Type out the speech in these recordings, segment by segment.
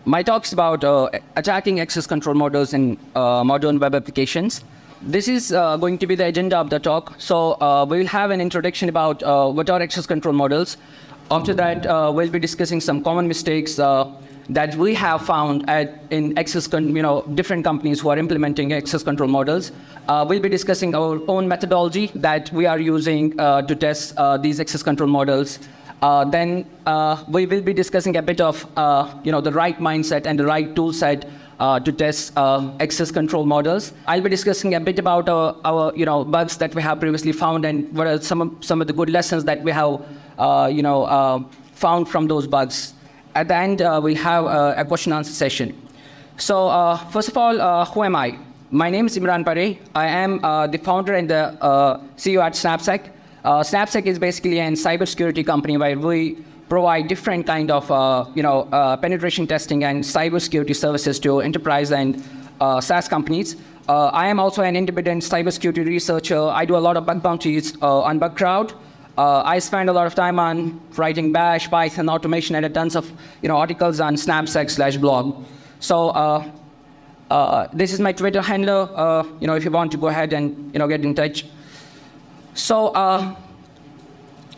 My talk is about attacking access control models in modern web applications. This is going to be the agenda of the talk. So we will have an introduction about what are access control models. After that, we'll be discussing some common mistakes that we have found in different companies who are implementing access control models. We'll be discussing our own methodology that we are using to test these access control models. Then we will be discussing a bit of the right mindset and the right tool set to test access control models. I'll be discussing a bit about our bugs that we have previously found and what are some of the good lessons that we have found from those bugs. At the end, we'll have a question and answer session. So first of all, who am I? My name is Imran Parray. I am the founder and the CEO at Snapsec. Snapsec is basically a cybersecurity company where we provide different kind of penetration testing and cybersecurity services to enterprise and SaaS companies. I am also an independent cybersecurity researcher. I do a lot of bug bounties on BugCrowd. I spend a lot of time on writing Bash, Python, automation, and tons of articles on Snapsec/blog. So this is my Twitter handle. If you want to go ahead and get in touch. So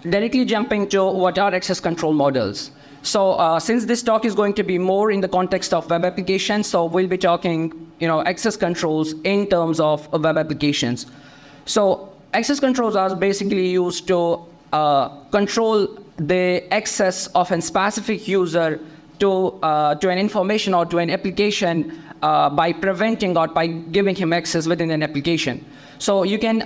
directly jumping to what are access control models. So since this talk is going to be more in the context of web applications, so we'll be talking access controls in terms of web applications. So access controls are basically used to control the access of a specific user to an information or to an application by preventing or by giving him access within an application. So you can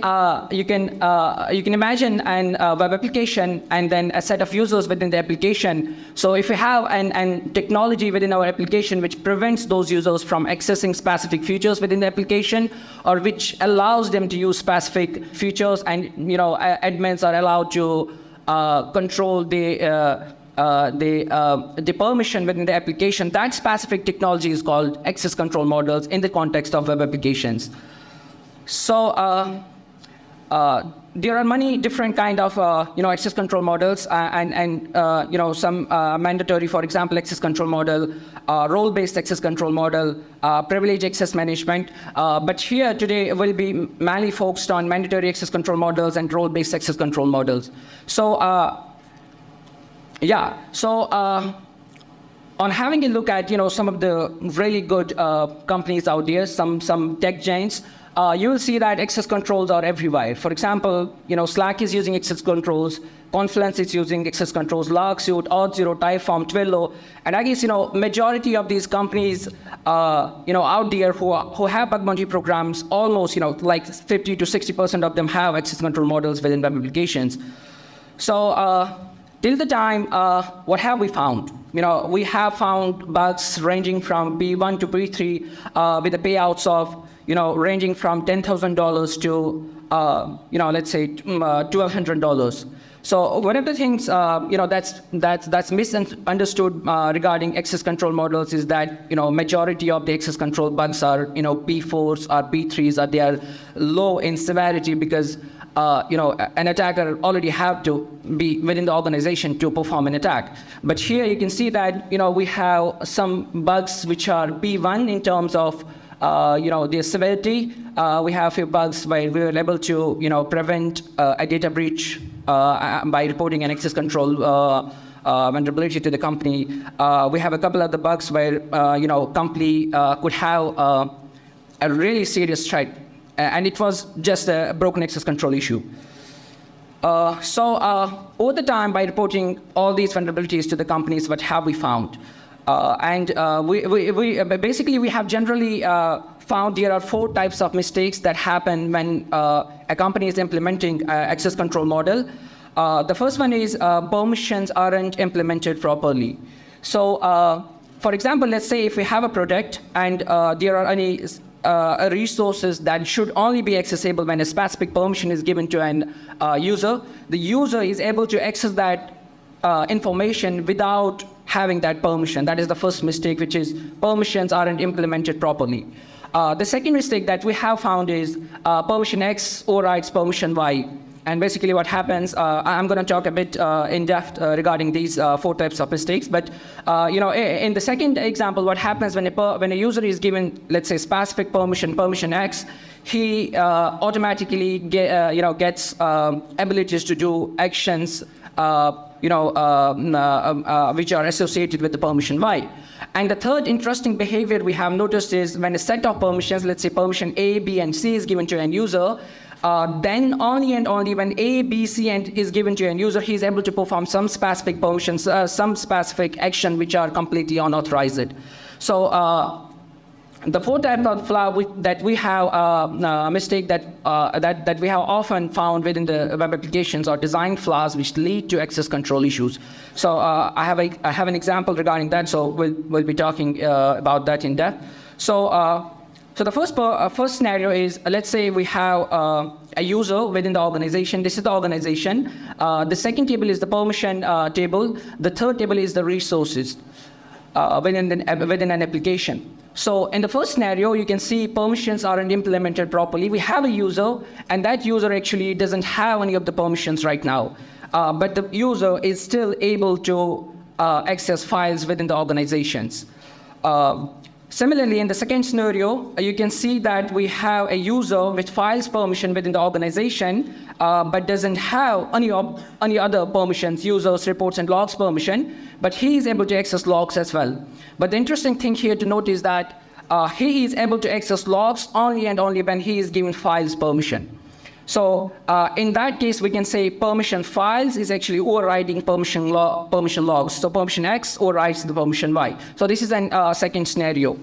imagine an web application and then a set of users within the application. So if we have an technology within our application which prevents those users from accessing specific features within the application, or which allows them to use specific features, and admins are allowed to control the permission within the application, that specific technology is called access control models in the context of web applications. So there are many different kind of access control models and some mandatory, for example, access control model, role-based access control model, privilege access management. But here today we'll be mainly focused on mandatory access control models and role-based access control models. So on having a look at some of the really good companies out there, some tech giants, you will see that access controls are everywhere. For example, Slack is using access controls, Confluence is using access controls, Logsuite, Auth0, Typeform, Twilio, and I guess majority of these companies out there who have bug bounty programs, almost like 50 to 60% of them have access control models within web applications. So till the time, what have we found? We have found bugs ranging from B1 to B3 with the payouts of ranging from $10,000 to let's say $1,200. So one of the things that's misunderstood regarding access control models is that majority of the access control bugs are P4s or P3s, or they are low in severity because an attacker already have to be within the organization to perform an attack. But here you can see that we have some bugs which are P1 in terms of the severity. We have a few bugs where we were able to prevent a data breach by reporting an access control vulnerability to the company. We have a couple of the bugs where company could have a really serious threat, and it was just a broken access control issue. So over the time, by reporting all these vulnerabilities to the companies, what have we found? We have generally found there are 4 types of mistakes that happen when a company is implementing access control model. The first one is permissions aren't implemented properly. So for example, let's say if we have a product and there are any resources that should only be accessible when a specific permission is given to an user, the user is able to access that information without having that permission. That is the first mistake, which is permissions aren't implemented properly. The second mistake that we have found is permission X overrides permission Y. And basically what happens, I'm going to talk a bit in depth regarding these 4 types of mistakes. But in the second example, what happens when a user is given, let's say, specific permission X, he automatically gets abilities to do actions which are associated with the permission Y. And the third interesting behavior we have noticed is when a set of permissions, let's say permission A, B, and C is given to an user, then only and only when A, B, C is given to an user, he is able to perform some specific permissions, some specific action which are completely unauthorized. So the 4 types of flaw that we have a mistake that we have often found within the web applications are design flaws which lead to access control issues. So I have an example regarding that. So we'll be talking about that in depth. So the first scenario is, let's say we have a user within the organization. This is the organization. The second table is the permission table. The third table is the resources within an application. So in the first scenario, you can see permissions aren't implemented properly. We have a user, and that user actually doesn't have any of the permissions right now. But the user is still able to access files within the organizations. Similarly, in the second scenario, you can see that we have a user with files permission within the organization, but doesn't have any other permissions, users, reports, and logs permission, but he is able to access logs as well. But the interesting thing here to note is that he is able to access logs only and only when he is given files permission. So in that case, we can say permission files is actually overriding permission logs. So permission X overrides the permission Y. So this is a second scenario.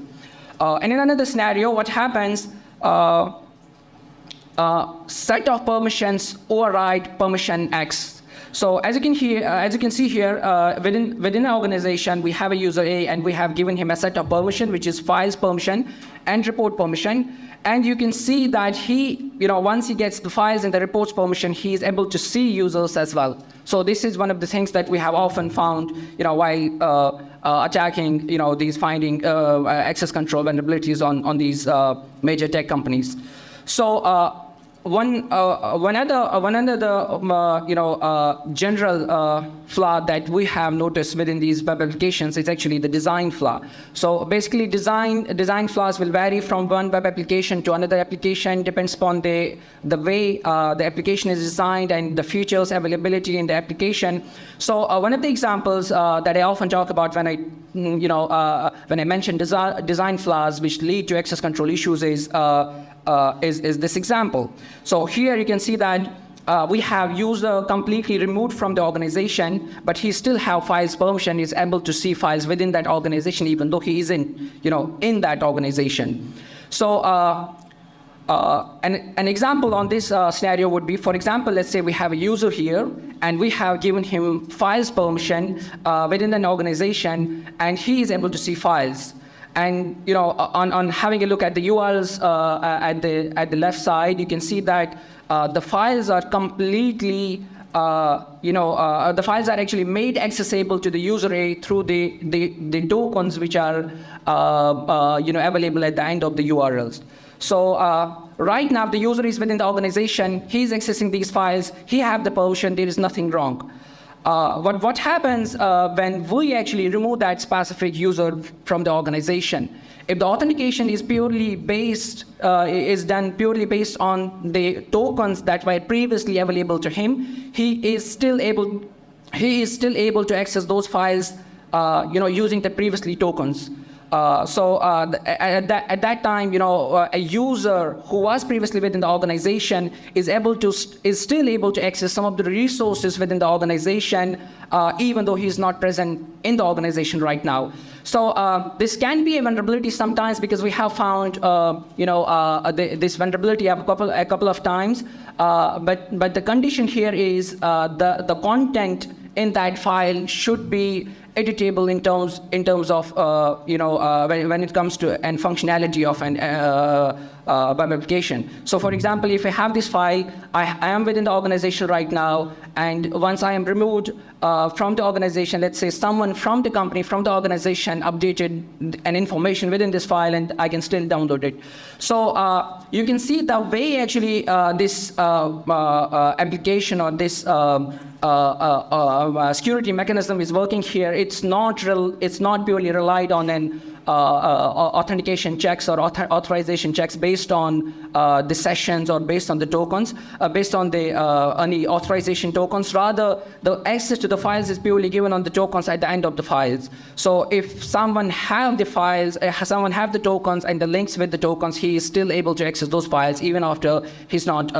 And in another scenario, what happens, set of permissions override permission X. So as you can see here, within an organization, we have a user A, and we have given him a set of permission, which is files permission and report permission. And you can see that he, once he gets the files and the reports permission, he is able to see users as well. So this is one of the things that we have often found, while attacking, finding access control vulnerabilities on these major tech companies. So one other general flaw that we have noticed within these web applications is actually the design flaw. So basically, design flaws will vary from one web application to another application, depends upon the way the application is designed and the features availability in the application. So one of the examples that I often talk about when I mention design flaws which lead to access control issues is this example. So here you can see that we have user completely removed from the organization, but he still have files permission, is able to see files within that organization, even though he isn't, in that organization. So an example on this scenario would be, for example, let's say we have a user here, and we have given him files permission within an organization, and he is able to see files. And on having a look at the URLs at the left side, you can see that the files are completely, the files are actually made accessible to the user A through the tokens which are available at the end of the URLs. So right now the user is within the organization, he's accessing these files, he have the permission, there is nothing wrong. What happens when we actually remove that specific user from the organization? If the authentication is done purely based on the tokens that were previously available to him, he is still able to access those files, using the previously tokens. At that time, a user who was previously within the organization is still able to access some of the resources within the organization, even though he's not present in the organization right now. So this can be a vulnerability sometimes, because we have found this vulnerability a couple of times. But the condition here is the content in that file should be editable in terms of when it comes to an functionality of an web application. So for example, if I have this file, I am within the organization right now, and once I am removed from the organization, let's say someone from the company, from the organization updated an information within this file, and I can still download it. So you can see the way actually this application or this security mechanism is working here. It's not purely relied on an authentication checks or authorization checks based on the sessions or based on the tokens, based on the any authorization tokens. Rather, the access to the files is purely given on the tokens at the end of the files. So if someone have the files, someone have the tokens and the links with the tokens, he is still able to access those files even after he's not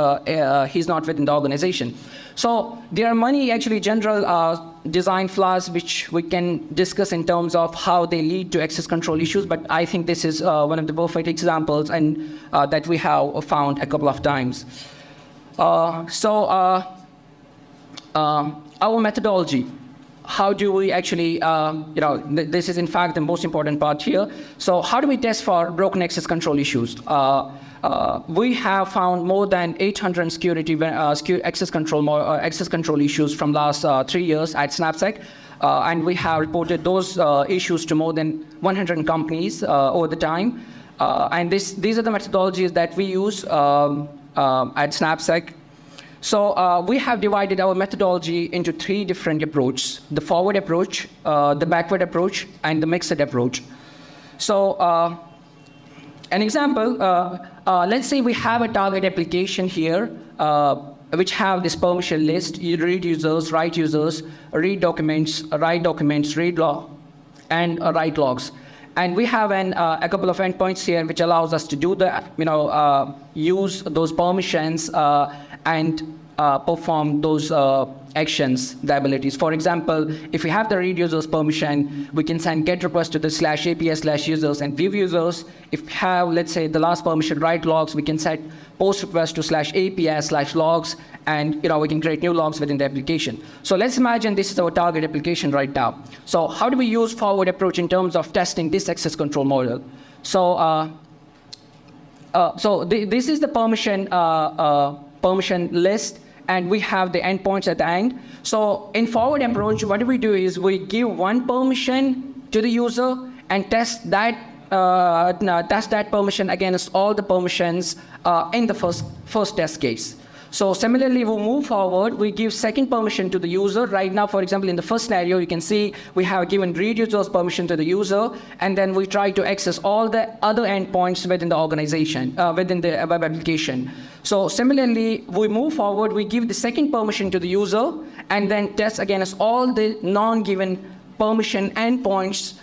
within the organization. So there are many actually general design flaws which we can discuss in terms of how they lead to access control issues, but I think this is one of the perfect examples and that we have found a couple of times. Our methodology. How do we actually, this is in fact the most important part here. So how do we test for broken access control issues? We have found more than 800 security access control issues from last 3 years at SnapSec, and we have reported those issues to more than 100 companies over the time. And these are the methodologies that we use at SnapSec. So we have divided our methodology into 3 different approaches: the forward approach, the backward approach, and the mixed approach. So an example, let's say we have a target application here, which have this permission list: you read users, write users, read documents, write documents, read log, and write logs. And we have a couple of endpoints here, which allows us to do the, use those permissions and perform those actions, the abilities. For example, if we have the read users permission, we can send get request to the /API/users and view users. If we have, let's say, the last permission write logs, we can set post request to /API/logs, and we can create new logs within the application. So let's imagine this is our target application right now. So how do we use forward approach in terms of testing this access control model? So this is the permission list, and we have the endpoints at the end. So in forward approach, what we do is we give one permission to the user and test that permission against all the permissions in the first test case. So similarly, we move forward, we give second permission to the user. Right now, for example, in the first scenario, you can see we have given read users permission to the user, and then we try to access all the other endpoints within the organization, within the web application. So similarly, we move forward, we give the second permission to the user, and then test against all the non-given permission endpoints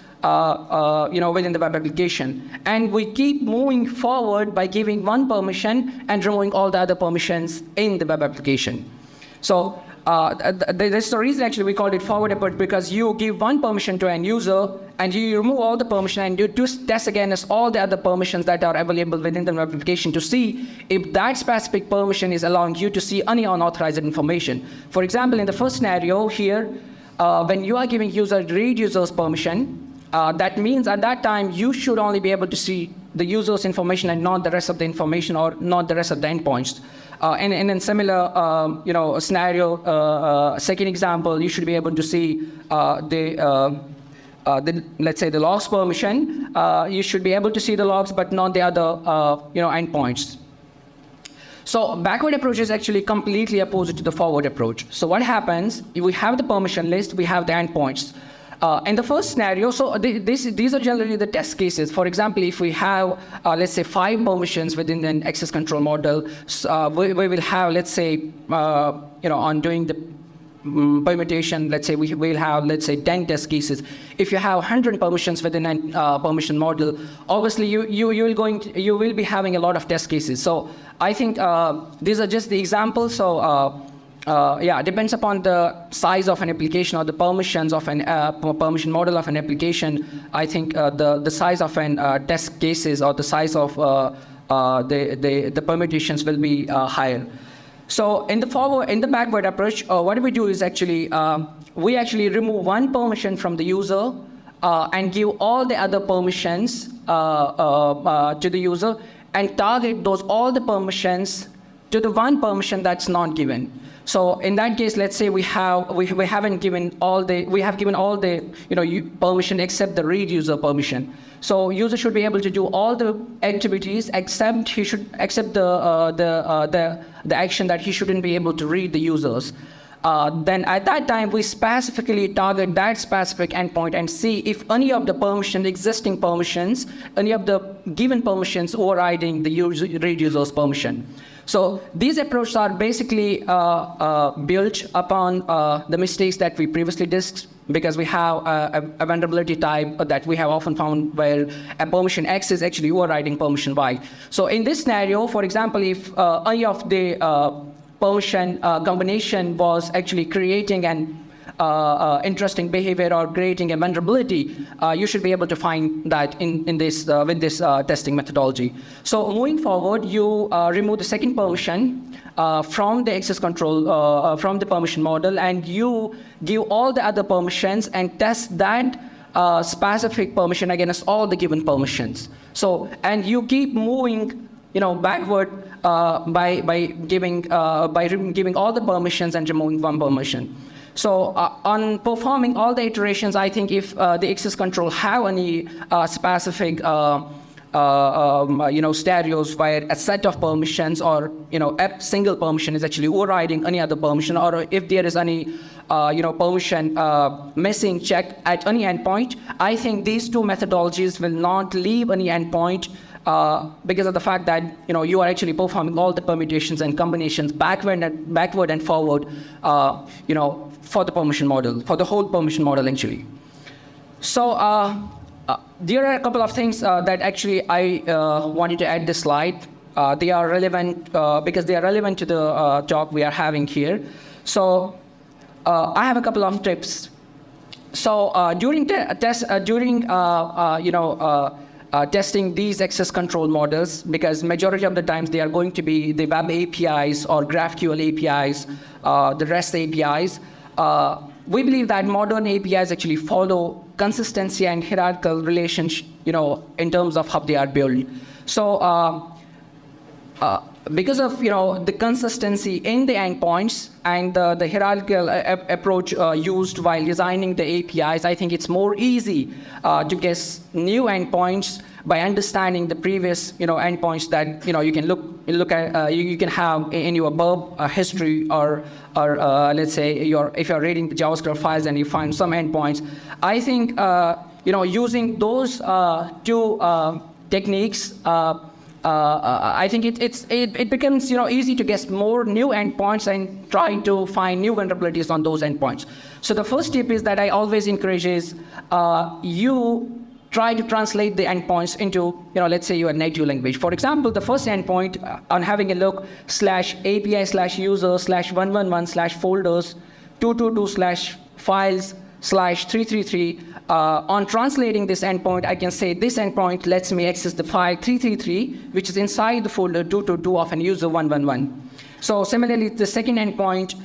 within the web application. And we keep moving forward by giving one permission and removing all the other permissions in the web application. So that's the reason actually we called it forward approach, because you give one permission to an user and you remove all the permission and you test against all the other permissions that are available within the web application to see if that specific permission is allowing you to see any unauthorized information. For example, in the first scenario here, when you are giving user read users permission, that means at that time you should only be able to see the user's information and not the rest of the information, or not the rest of the endpoints. And in similar scenario, second example, you should be able to see let's say the logs permission. You should be able to see the logs, but not the other endpoints. So backward approach is actually completely opposite to the forward approach. So what happens? If we have the permission list, we have the endpoints. In the first scenario, so these are generally the test cases. For example, if we have, let's say, 5 permissions within an access control model, we will have, let's say, on doing the permutation, let's say we will have, let's say, 10 test cases. If you have 100 permissions within a permission model, obviously you will be having a lot of test cases. So I think these are just the examples. So it depends upon the size of an application or the permissions of an permission model of an application. I think the size of an test cases or the size of the permutations will be higher. So in the backward approach, what we do is we actually remove one permission from the user and give all the other permissions to the user and target all the permissions to the one permission that's not given. So in that case, let's say we have given all the permission except the read user permission. So user should be able to do all the activities except the action that he shouldn't be able to read the users. Then at that time, we specifically target that specific endpoint and see if any of the existing permissions, any of the given permissions overriding the read user's permission. So these approaches are basically built upon the mistakes that we previously discussed, because we have a vulnerability type that we have often found where a permission X is actually overriding permission Y. So in this scenario, for example, if any of the permission combination was actually creating an interesting behavior or creating a vulnerability, you should be able to find that with this testing methodology. So moving forward, you remove the second permission from the access control, from the permission model, and you give all the other permissions and test that specific permission against all the given permissions. So, and you keep moving backward by giving all the permissions and removing one permission. So on performing all the iterations, I think if the access control have any specific scenarios where a set of permissions or a single permission is actually overriding any other permission, or if there is any permission missing check at any endpoint, I think these two methodologies will not leave any endpoint because of the fact that you are actually performing all the permutations and combinations backward and forward for the permission model, for the whole permission model actually. So there are a couple of things that actually I wanted to add this slide. They are relevant because they are relevant to the talk we are having here. So I have a couple of tips. So during the test, testing these access control models, because majority of the times they are going to be the web APIs or GraphQL APIs, the REST APIs. We believe that modern APIs actually follow consistency and hierarchical relationship, in terms of how they are built. So because of the consistency in the endpoints and the hierarchical approach used while designing the APIs, I think it's more easy to guess new endpoints by understanding the previous endpoints that you can look at. You can have in your burp history, or let's say if you're reading the JavaScript files and you find some endpoints. I think using those two techniques, I think it becomes easy to guess more new endpoints and try to find new vulnerabilities on those endpoints. So the first tip is that I always encourage is you try to translate the endpoints into let's say your native language. For example, the first endpoint on having a look /API/user/111/folders 222/files/333. On translating this endpoint, I can say this endpoint lets me access the file 333, which is inside the folder 222 of an user 111. So similarly, the second endpoint,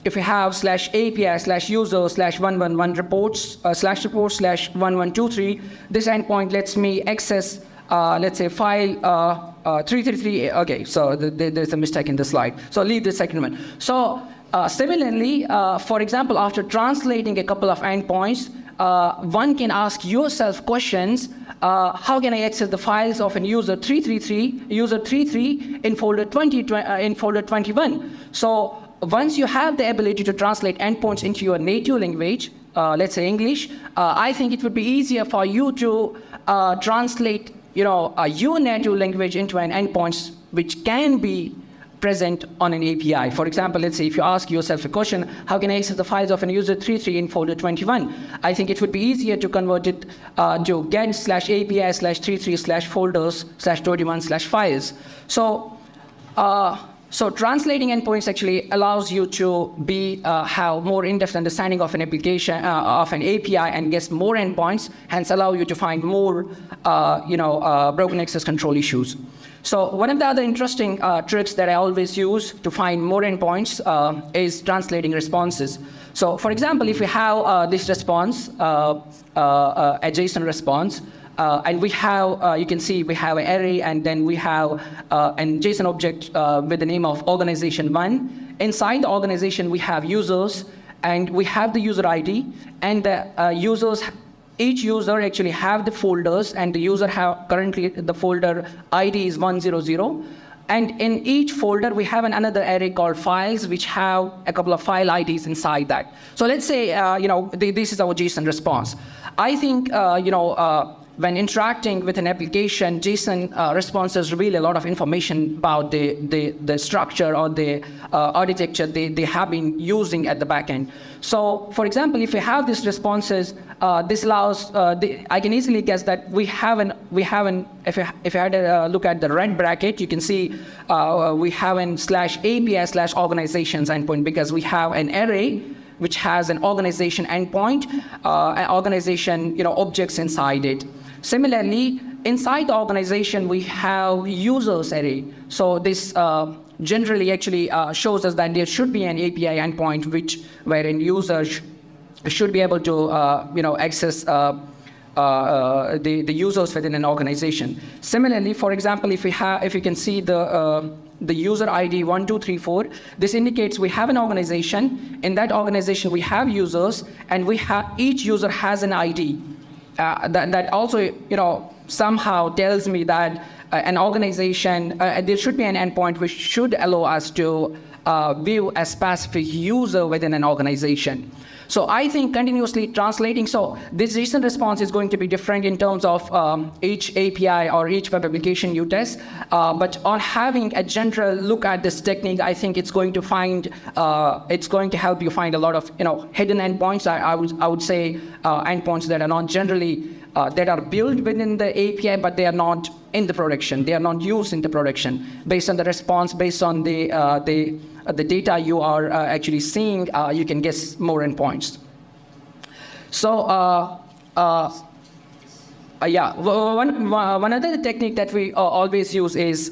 if you have /API/user/111 reports /reports/1123, this endpoint lets me access, let's say, file 333. Okay, so there's a mistake in the slide. So leave the second one. So similarly, for example, after translating a couple of endpoints, one can ask yourself questions. How can I access the files of an user 33 in folder 21? So once you have the ability to translate endpoints into your native language, let's say English, I think it would be easier for you to translate your native language into an endpoint which can be present on an API. For example, let's say if you ask yourself a question, how can I access the files of an user 33 in folder 21? I think it would be easier to convert it to get /API/33/folders/21/files. So So translating endpoints actually allows you to have more in-depth understanding of an application, of an API, and guess more endpoints, hence allow you to find more, broken access control issues. So one of the other interesting tricks that I always use to find more endpoints is translating responses. So for example, if we have this response, a JSON response, and we have, you can see we have an array, and then we have an JSON object with the name of organization1. Inside the organization, we have users, and we have the user ID, and the users, each user actually have the folders, and the user have currently the folder ID is 100. And in each folder, we have another array called files, which have a couple of file IDs inside that. So let's say, this is our JSON response. I think, when interacting with an application, JSON responses reveal a lot of information about the structure or the architecture they have been using at the backend. So, for example, if we have these responses, this allows, I can easily guess that if we had a look at the red bracket, you can see we have an /API/organizations endpoint, because we have an array which has an organization endpoint, an organization objects inside it. Similarly, inside the organization, we have users array. So this generally actually shows us that there should be an API endpoint wherein users should be able to access the users within an organization. Similarly, for example, if you can see the user ID 1234, this indicates we have an organization. In that organization, we have users, and each user has an ID. That also, somehow tells me that an organization, there should be an endpoint which should allow us to view a specific user within an organization. So I think continuously translating, so this JSON response is going to be different in terms of each API or each web application you test. But on having a general look at this technique, I think it's going to help you find a lot of hidden endpoints. I would say endpoints that are not generally that are built within the API, but they are not in the production. They are not used in the production. Based on the response, based on the data you are actually seeing, you can guess more endpoints. So, one other technique that we always use is,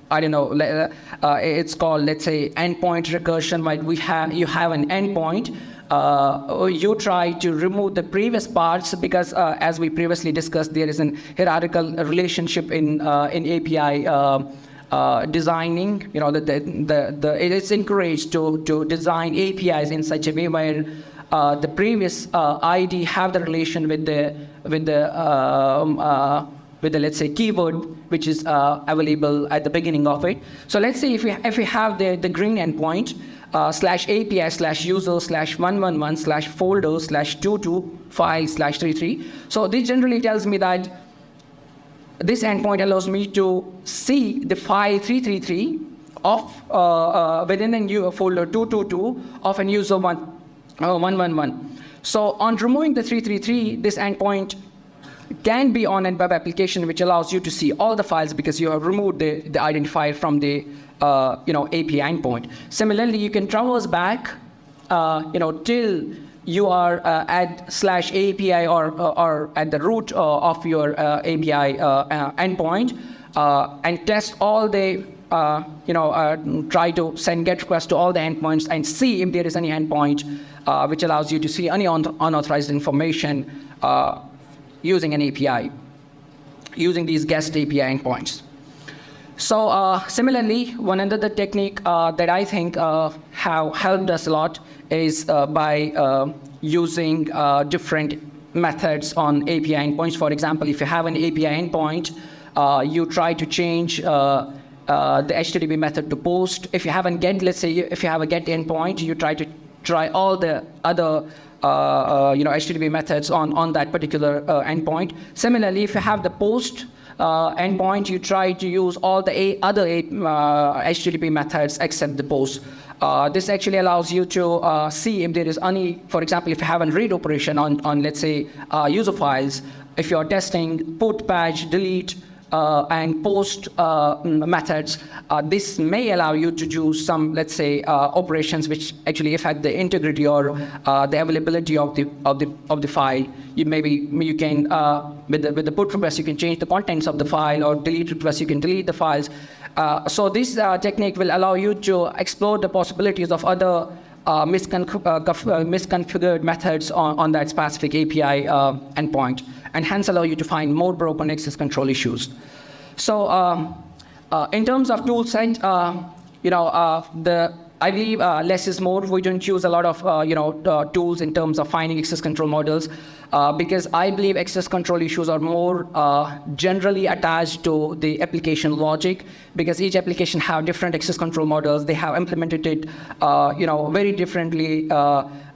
it's called, let's say, endpoint recursion. Right? You have an endpoint. You try to remove the previous parts, because as we previously discussed, there is an hierarchical relationship in API designing. It's encouraged to design APIs in such a way where the previous ID have the relation with the let's say keyword which is available at the beginning of it. So let's say if we have the green endpoint, /API/user/111/folder/22/file/33. So this generally tells me that this endpoint allows me to see the file 333 of within a folder 222 of an user 111. So on removing the 333, this endpoint can be on a web application, which allows you to see all the files because you have removed the identifier from the API endpoint. Similarly, you can traverse back, till you are at /API or at the root of your API endpoint, and test all the, try to send GET requests to all the endpoints and see if there is any endpoint which allows you to see any unauthorized information using an API, using these guest API endpoints. So similarly, one other technique that I think have helped us a lot is by using different methods on API endpoints. For example, if you have an API endpoint, you try to change the HTTP method to post. If you have a GET, let's say if you have a GET endpoint, you try all the other HTTP methods on that particular endpoint. Similarly, if you have the post endpoint, you try to use all the other HTTP methods except the post. This actually allows you to see if there is any, for example, if you have a read operation on let's say, user files, if you're testing put, patch, delete, and post methods, this may allow you to do some, let's say, operations which actually affect the integrity or the availability of the file. You can with the put request you can change the contents of the file, or delete request you can delete the files. So this technique will allow you to explore the possibilities of other misconfigured methods on that specific API endpoint, and hence allow you to find more broken access control issues. So in terms of tool set, I believe less is more. We don't use a lot of tools in terms of finding access control models, because I believe access control issues are more generally attached to the application logic, because each application have different access control models. They have implemented it very differently,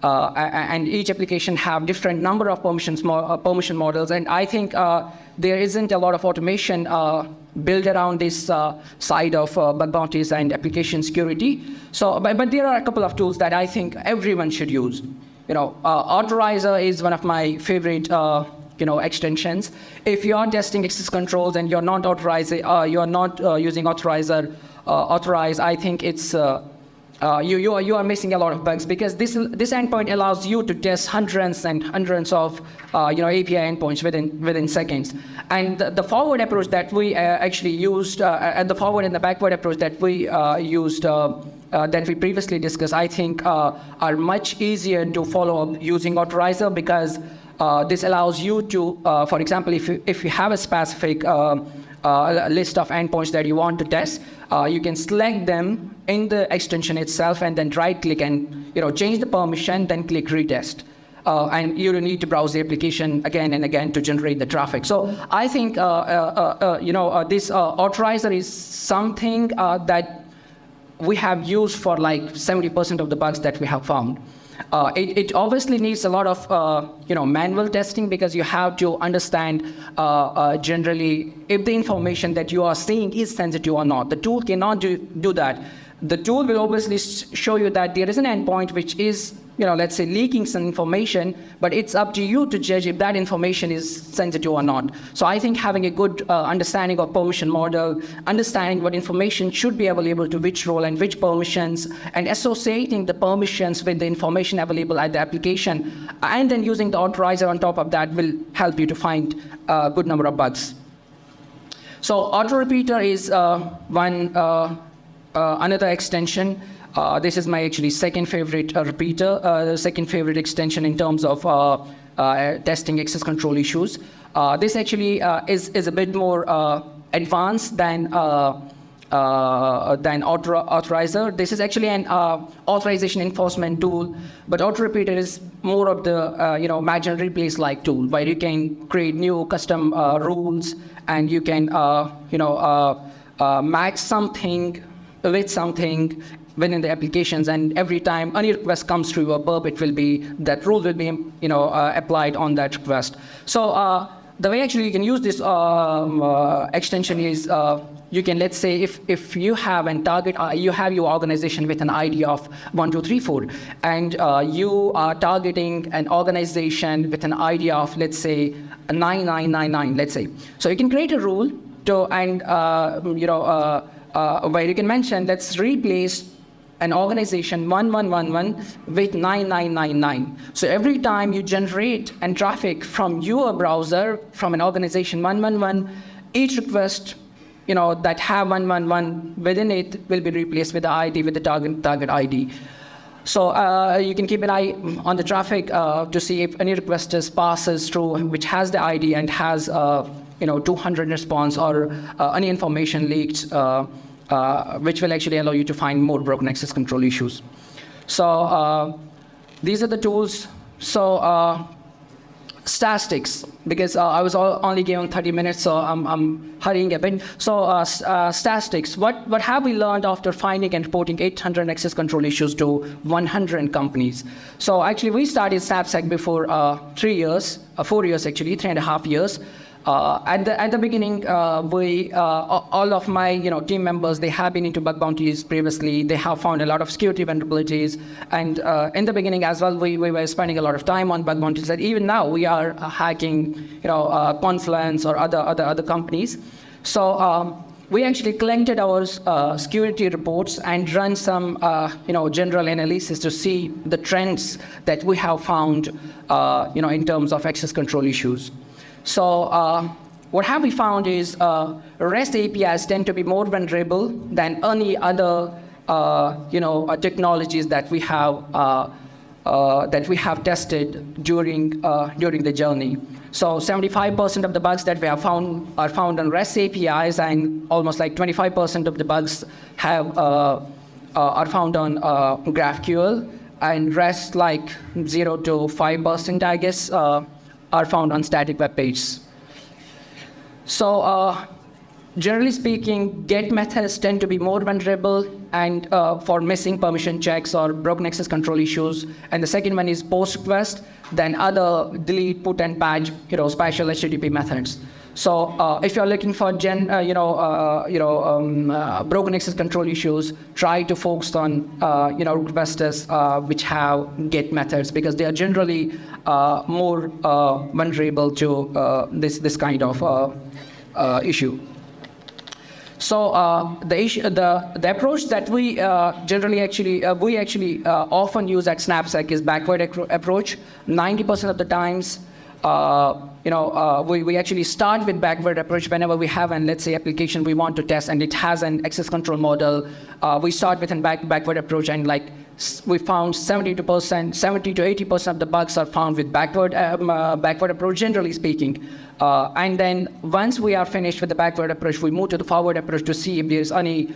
and each application have different number of permission models. And I think there isn't a lot of automation built around this side of bug bounties and application security. So, but there are a couple of tools that I think everyone should use. Authorizer is one of my favorite extensions. If you are testing access controls and you're not using authorizer, I think it's you are missing a lot of bugs, because this endpoint allows you to test hundreds and hundreds of API endpoints within seconds. And the forward approach that we actually used, and the forward and the backward approach that we used, that we previously discussed, I think are much easier to follow up using authorizer, because this allows you to, for example, if you have a specific list of endpoints that you want to test, you can select them in the extension itself and then right click and change the permission, then click retest. And you don't need to browse the application again and again to generate the traffic. So I think this authorizer is something that we have used for like 70% of the bugs that we have found. It obviously needs a lot of manual testing, because you have to understand generally if the information that you are seeing is sensitive or not. The tool cannot do that. The tool will obviously show you that there is an endpoint which is, let's say, leaking some information, but it's up to you to judge if that information is sensitive or not. So I think having a good understanding of permission model, understanding what information should be available to which role and which permissions, and associating the permissions with the information available at the application, and then using the authorizer on top of that will help you to find a good number of bugs. So auto repeater is another extension. This is my actually second favorite repeater, second favorite extension in terms of testing access control issues. This actually is a bit more advanced than authorizer. This is actually an authorization enforcement tool, but auto repeater is more of the match and replace like tool, where you can create new custom rules, and you can match something with something within the applications, and every time any request comes through a burp, that rule will be applied on that request. So the way actually you can use this extension is you can, let's say, if you have a target, you have your organization with an ID of 1, 2, 3, 4, and you are targeting an organization with an ID of, let's say, 9999, let's say. So you can create a rule where you can mention, let's replace an organization 1111 with 9999. So every time you generate and traffic from your browser from an organization 111, each request that have 111 within it will be replaced with the ID, with the target ID. So you can keep an eye on the traffic to see if any request passes through which has the ID and has 200 response, or any information leaked, which will actually allow you to find more broken access control issues. So these are the tools. So statistics, because I was only given 30 minutes, so I'm hurrying a bit. So statistics, what have we learned after finding and reporting 800 access control issues to 100 companies? So actually we started SnapSec before 4 years actually, 3.5 years. At the beginning, all of my team members, they have been into bug bounties previously. They have found a lot of security vulnerabilities, and in the beginning as well, we were spending a lot of time on bug bounties. And even now, we are hacking, Confluence or other companies. So we actually collected our security reports and run some general analysis to see the trends that we have found in terms of access control issues. So what have we found is REST APIs tend to be more vulnerable than any other technologies that we have tested during the journey. So 75% of the bugs that we have found are found on REST APIs, and almost like 25% of the bugs are found on GraphQL, and rest like 0 to 5%, I guess, are found on static web pages. So generally speaking, GET methods tend to be more vulnerable and for missing permission checks or broken access control issues. And the second one is post request, then other delete, put, and patch, special HTTP methods. So if you're looking for broken access control issues, try to focus on requesters which have GET methods, because they are generally more vulnerable to this kind of issue. So the approach that we generally often use at Snapsec is backward approach. 90% of the times, we actually start with backward approach whenever we have an, let's say, application we want to test and it has an access control model. We start with a backward approach, and we found 70 to 80% of the bugs are found with backward approach, generally speaking. And then once we are finished with the backward approach, we move to the forward approach to see if there is any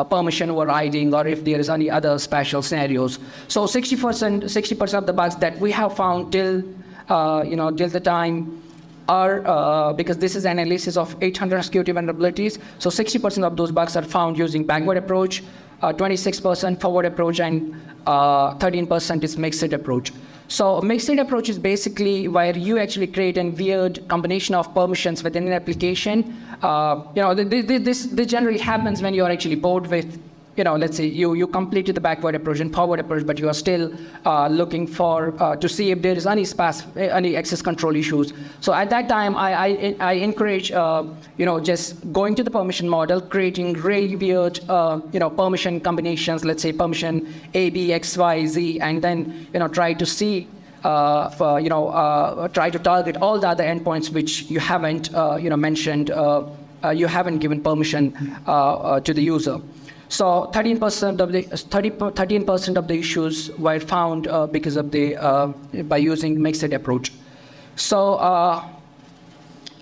permission overriding, or if there is any other special scenarios. So 60% of the bugs that we have found till the time are because this is analysis of 800 security vulnerabilities. So 60% of those bugs are found using backward approach, 26% forward approach, and 13% is mixed approach. So mixed approach is basically where you actually create a weird combination of permissions within an application. This generally happens when you are actually bored with, let's say you completed the backward approach and forward approach, but you are still looking for to see if there is any access control issues. So at that time, I encourage just going to the permission model, creating really weird permission combinations. Let's say permission A, B, X, Y, Z, and then try to see. Try to target all the other endpoints which you haven't mentioned. You haven't given permission to the user. So 13% of the issues were found because of by using mixed approach. So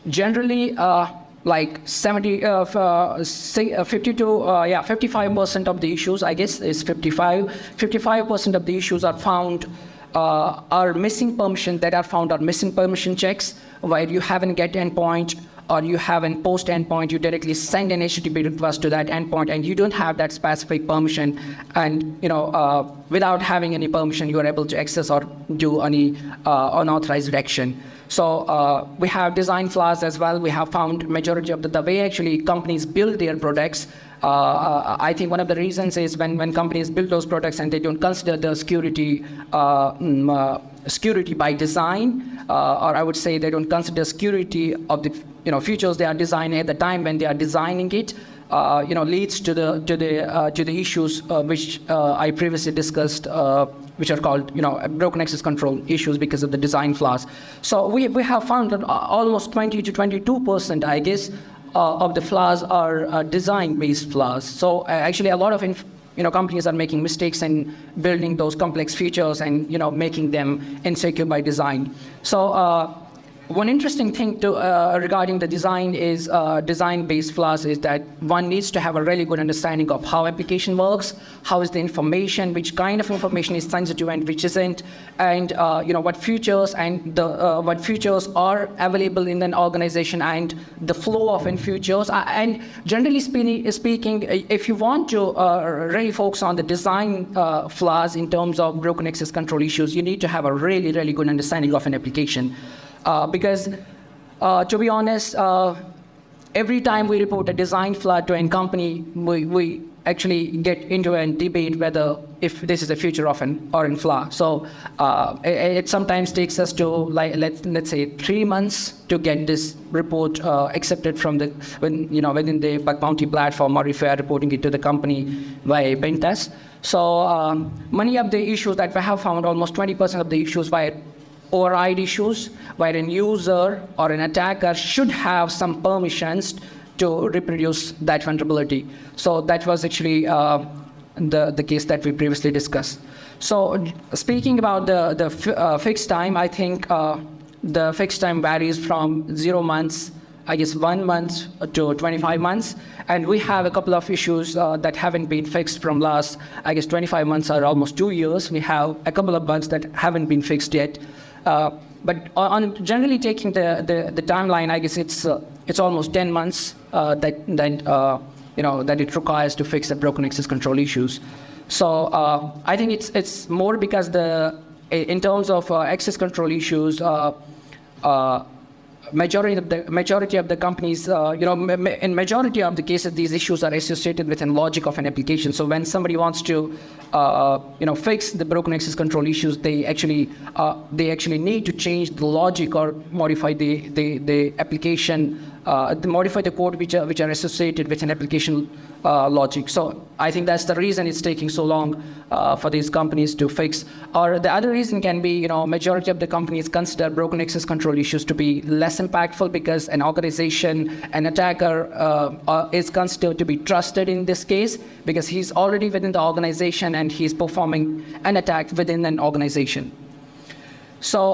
generally, like 55% of the issues, I guess is 55% of the issues are found are missing permission that are found are missing permission checks, where you haven't get endpoint or you haven't post endpoint, you directly send an HTTP request to that endpoint and you don't have that specific permission, and without having any permission you are able to access or do any unauthorized action. So we have design flaws as well. We have found majority of the way actually companies build their products. I think one of the reasons is when companies build those products and they don't consider the security by design, or I would say they don't consider security of the features they are designing at the time when they are designing it, leads to the issues which I previously discussed, which are called broken access control issues because of the design flaws. So we have found that almost 20 to 22%, I guess, of the flaws are design-based flaws. So actually, a lot of companies are making mistakes in building those complex features and making them insecure by design. So one interesting thing regarding the design is design-based flaws is that one needs to have a really good understanding of how application works, how is the information, which kind of information is sensitive and which isn't, and what features and what features are available in an organization and the flow of features. And generally speaking, if you want to really focus on the design flaws in terms of broken access control issues, you need to have a really, really good understanding of an application. Because to be honest, every time we report a design flaw to a company, we actually get into a debate whether if this is the future of an orange flower. So it sometimes takes us to let's say 3 months to get this report accepted from within the bug bounty platform, or if we are reporting it to the company via pen test. So many of the issues that we have found, almost 20% of the issues via override issues, where an user or an attacker should have some permissions to reproduce that vulnerability. So that was actually the case that we previously discussed. So speaking about the fixed time, I think the fixed time varies from 0 months, I guess 1 month to 25 months. And we have a couple of issues that haven't been fixed from last, I guess 25 months or almost 2 years. We have a couple of bugs that haven't been fixed yet. But on generally taking the timeline, I guess it's almost 10 months that it requires to fix the broken access control issues. So I think it's more because in terms of access control issues, majority of the companies, in majority of the cases, these issues are associated with the logic of an application. So when somebody wants to, fix the broken access control issues, they actually need to change the logic or modify the application, modify the code which are associated with an application logic. So I think that's the reason it's taking so long for these companies to fix. Or the other reason can be, majority of the companies consider broken access control issues to be less impactful because an organization, an attacker is considered to be trusted in this case because he's already within the organization and he's performing an attack within an organization. So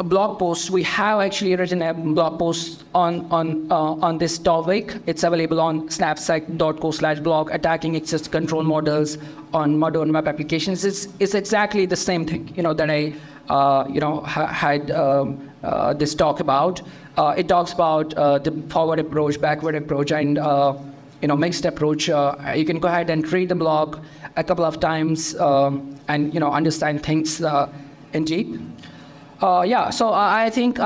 a blog post, we have actually written a blog post on this topic. It's available on snapsec.co/blog, attacking access control models on modern web applications. It's exactly the same thing, that I had this talk about. It talks about the forward approach, backward approach, and mixed approach. You can go ahead and read the blog a couple of times and understand things in deep. So I think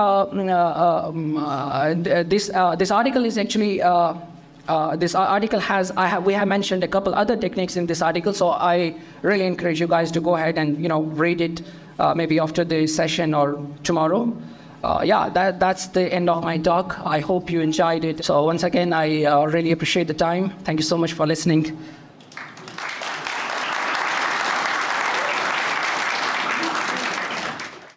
this article is actually we have mentioned a couple other techniques in this article. So I really encourage you guys to go ahead and read it maybe after the session or tomorrow. That's the end of my talk. I hope you enjoyed it. So once again, I really appreciate the time. Thank you so much for listening.